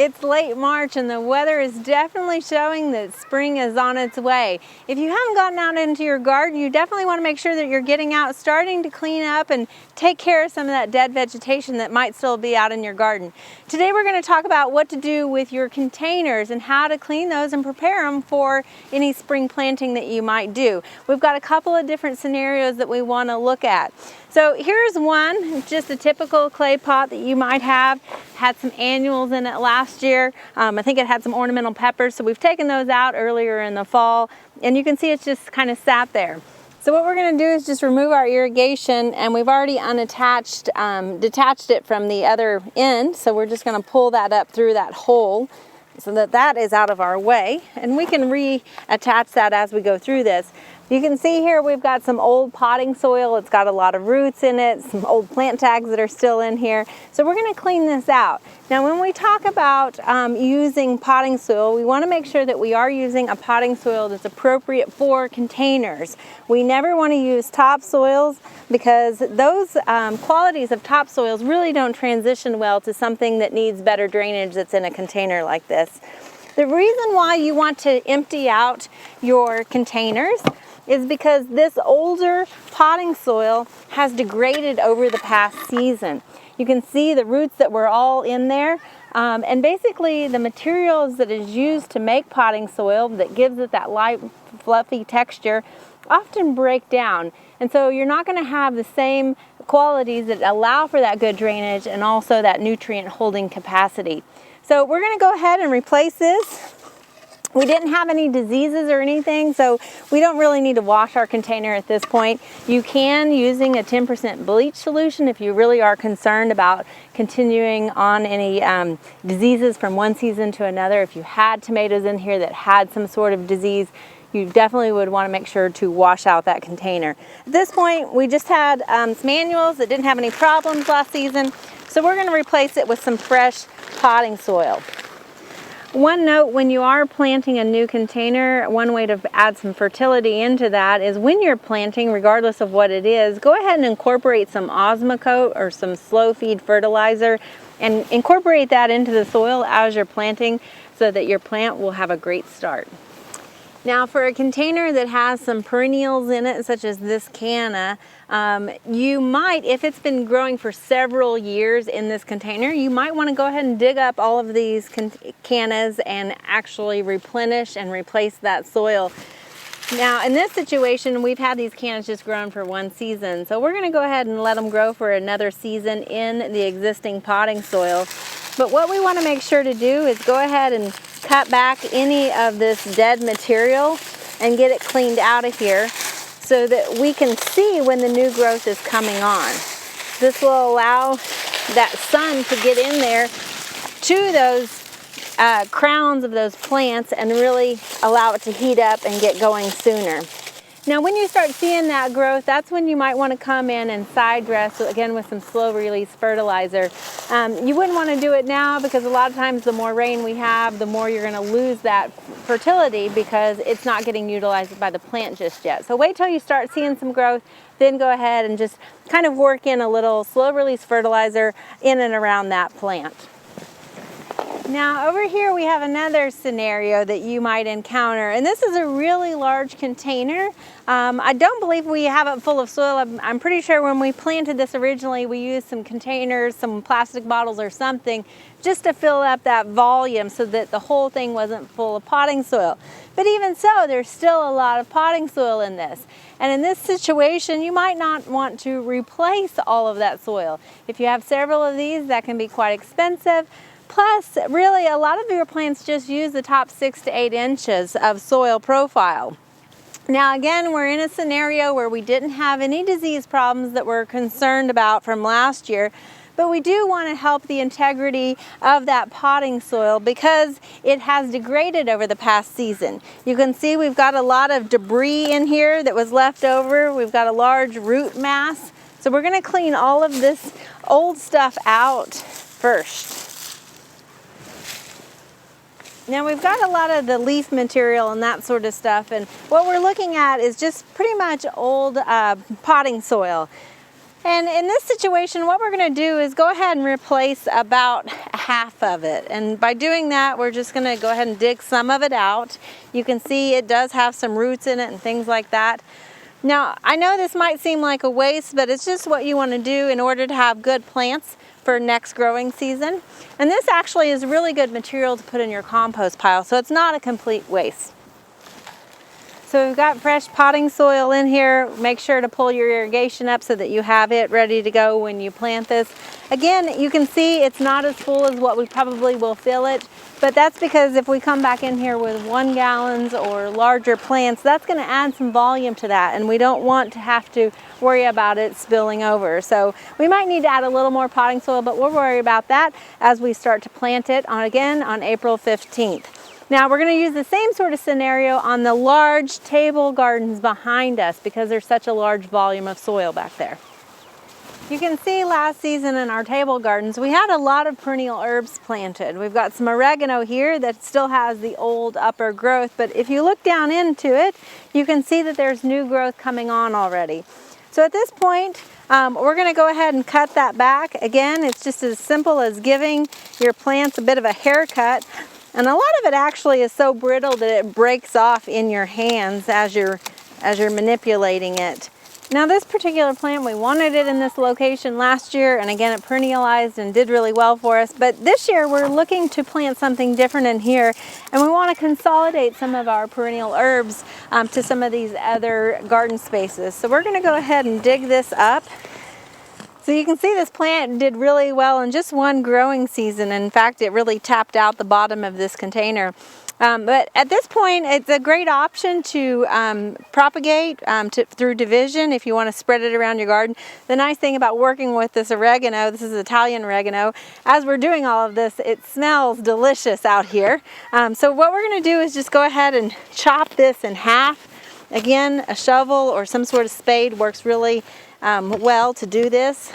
It's late March and the weather is definitely showing that spring is on its way. If you haven't gotten out into your garden, you definitely want to make sure that you're getting out, starting to clean up and take care of some of that dead vegetation that might still be out in your garden. Today we're going to talk about what to do with your containers and how to clean those and prepare them for any spring planting that you might do. We've got a couple of different scenarios that we want to look at. So here's one, just a typical clay pot that you might have. Had some annuals in it last year. I think it had some ornamental peppers, so we've taken those out earlier in the fall, and you can see it's just kind of sat there. So what we're going to do is just remove our irrigation, and we've already unattached, detached it from the other end, so we're just going to pull that up through that hole so that that is out of our way, and we can reattach that as we go through this. You can see here we've got some old potting soil. It's got a lot of roots in it, some old plant tags that are still in here. So we're going to clean this out. Now when we talk about using potting soil, we want to make sure that we are using a potting soil that's appropriate for containers. We never want to use topsoils because those qualities of topsoils really don't transition well to something that needs better drainage that's in a container like this. The reason why you want to empty out your containers is because this older potting soil has degraded over the past season. You can see the roots that were all in there, and basically the materials that is used to make potting soil that gives it that light fluffy texture often break down, and so you're not going to have the same qualities that allow for that good drainage and also that nutrient holding capacity. So we're going to go ahead and replace this. We didn't have any diseases or anything, so we don't really need to wash our container at this point. You can, using a 10% bleach solution, if you really are concerned about continuing on any diseases from one season to another. If you had tomatoes in here that had some sort of disease, you definitely would want to make sure to wash out that container. At this point, we just had some annuals that didn't have any problems last season, so we're going to replace it with some fresh potting soil. One note, when you are planting a new container, one way to add some fertility into that is when you're planting, regardless of what it is, go ahead and incorporate some Osmocote or some slow feed fertilizer and incorporate that into the soil as you're planting so that your plant will have a great start. Now for a container that has some perennials in it, such as this canna, you might, if it's been growing for several years in this container, you might want to go ahead and dig up all of these cannas and actually replenish and replace that soil. Now in this situation, we've had these cannas just grown for one season, so we're going to go ahead and let them grow for another season in the existing potting soil. But what we want to make sure to do is go ahead and cut back any of this dead material and get it cleaned out of here so that we can see when the new growth is coming on. This will allow that sun to get in there to those crowns of those plants and really allow it to heat up and get going sooner. Now when you start seeing that growth, that's when you might want to come in and side dress, again with some slow release fertilizer. You wouldn't want to do it now because a lot of times the more rain we have, the more you're going to lose that fertility because it's not getting utilized by the plant just yet. So wait till you start seeing some growth, then go ahead and just kind of work in a little slow release fertilizer in and around that plant. Now over here we have another scenario that you might encounter, and this is a really large container. I don't believe we have it full of soil. I'm pretty sure when we planted this originally we used some containers, some plastic bottles or something just to fill up that volume so that the whole thing wasn't full of potting soil. But even so, there's still a lot of potting soil in this. And in this situation, you might not want to replace all of that soil. If you have several of these, that can be quite expensive. Plus, really, a lot of your plants just use the top 6 to 8 inches of soil profile. Now again, we're in a scenario where we didn't have any disease problems that we're concerned about from last year, but we do want to help the integrity of that potting soil because it has degraded over the past season. You can see we've got a lot of debris in here that was left over. We've got a large root mass. So we're going to clean all of this old stuff out first. Now we've got a lot of the leaf material and that sort of stuff, and what we're looking at is just pretty much old potting soil. And in this situation, what we're going to do is go ahead and replace about half of it. And by doing that, we're just going to go ahead and dig some of it out. You can see it does have some roots in it and things like that. Now, I know this might seem like a waste, but it's just what you want to do in order to have good plants for next growing season. And this actually is really good material to put in your compost pile, so it's not a complete waste. So we've got fresh potting soil in here. Make sure to pull your irrigation up so that you have it ready to go when you plant this. Again, you can see it's not as full as what we probably will fill it, but that's because if we come back in here with 1 gallons or larger plants, that's going to add some volume to that, and we don't want to have to worry about it spilling over. So we might need to add a little more potting soil, but we'll worry about that as we start to plant it again on April 15th. Now we're going to use the same sort of scenario on the large table gardens behind us because there's such a large volume of soil back there. You can see last season in our table gardens we had a lot of perennial herbs planted. We've got some oregano here that still has the old upper growth, but if you look down into it, you can see that there's new growth coming on already. So at this point, we're going to go ahead and cut that back. Again, it's just as simple as giving your plants a bit of a haircut. And a lot of it actually is so brittle that it breaks off in your hands as you're manipulating it. Now this particular plant, we wanted it in this location last year, and again it perennialized and did really well for us. But this year we're looking to plant something different in here, and we want to consolidate some of our perennial herbs to some of these other garden spaces. So we're going to go ahead and dig this up. So you can see this plant did really well in just one growing season. In fact, it really tapped out the bottom of this container. But at this point, it's a great option to propagate through division if you want to spread it around your garden. The nice thing about working with this oregano, this is Italian oregano, as we're doing all of this, it smells delicious out here. So what we're going to do is just go ahead and chop this in half. Again, a shovel or some sort of spade works really well to do this.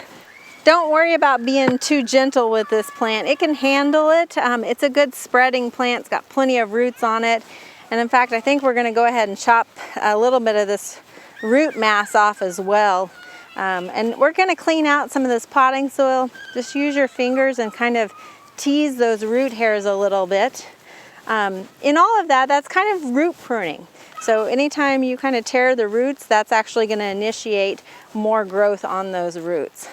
Don't worry about being too gentle with this plant. It can handle it. It's a good spreading plant. It's got plenty of roots on it. And in fact, I think we're going to go ahead and chop a little bit of this root mass off as well. And we're going to clean out some of this potting soil. Just use your fingers and kind of tease those root hairs a little bit. In all of that, that's kind of root pruning. So anytime you kind of tear the roots, that's actually going to initiate more growth on those roots.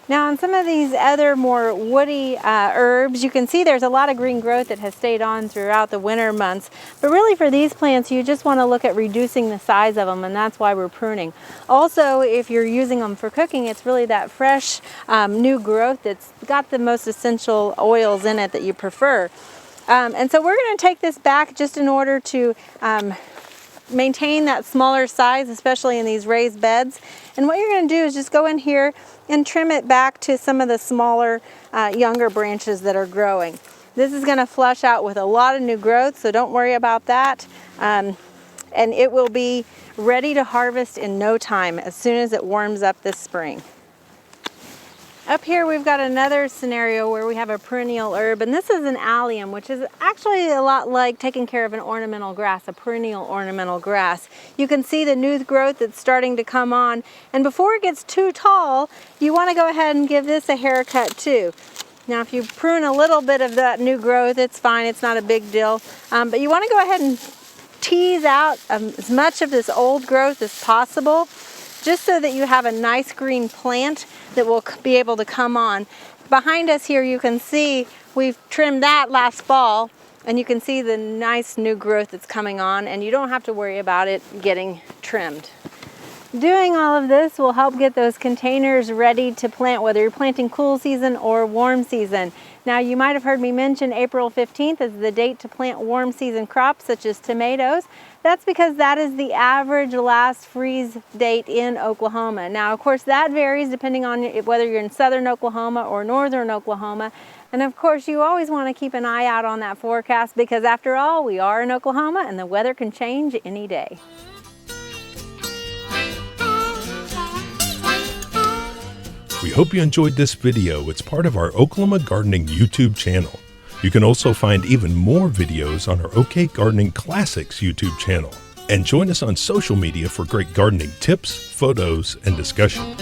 Now on some of these other more woody herbs, you can see there's a lot of green growth that has stayed on throughout the winter months. But really for these plants, you just want to look at reducing the size of them, and that's why we're pruning. Also, if you're using them for cooking, it's really that fresh new growth that's got the most essential oils in it that you prefer. And so we're going to take this back just in order to maintain that smaller size, especially in these raised beds. And what you're going to do is just go in here and trim it back to some of the smaller, younger branches that are growing. This is going to flush out with a lot of new growth, so don't worry about that. And it will be ready to harvest in no time as soon as it warms up this spring. Up here we've got another scenario where we have a perennial herb, and this is an allium, which is actually a lot like taking care of an ornamental grass, a perennial ornamental grass. You can see the new growth that's starting to come on, and before it gets too tall, you want to go ahead and give this a haircut too. Now if you prune a little bit of that new growth, it's fine, it's not a big deal, but you want to go ahead and tease out as much of this old growth as possible, just so that you have a nice green plant that will be able to come on. Behind us here you can see we've trimmed that last fall, and you can see the nice new growth that's coming on, and you don't have to worry about it getting trimmed. Doing all of this will help get those containers ready to plant, whether you're planting cool season or warm season. Now you might have heard me mention April 15th is the date to plant warm season crops such as tomatoes. That's because that is the average last freeze date in Oklahoma. Now of course that varies depending on whether you're in southern Oklahoma or northern Oklahoma. And of course you always want to keep an eye out on that forecast, because after all, we are in Oklahoma and the weather can change any day. We hope you enjoyed this video. It's part of our Oklahoma Gardening YouTube channel. You can also find even more videos on our OK Gardening Classics YouTube channel. And join us on social media for great gardening tips, photos, and discussion.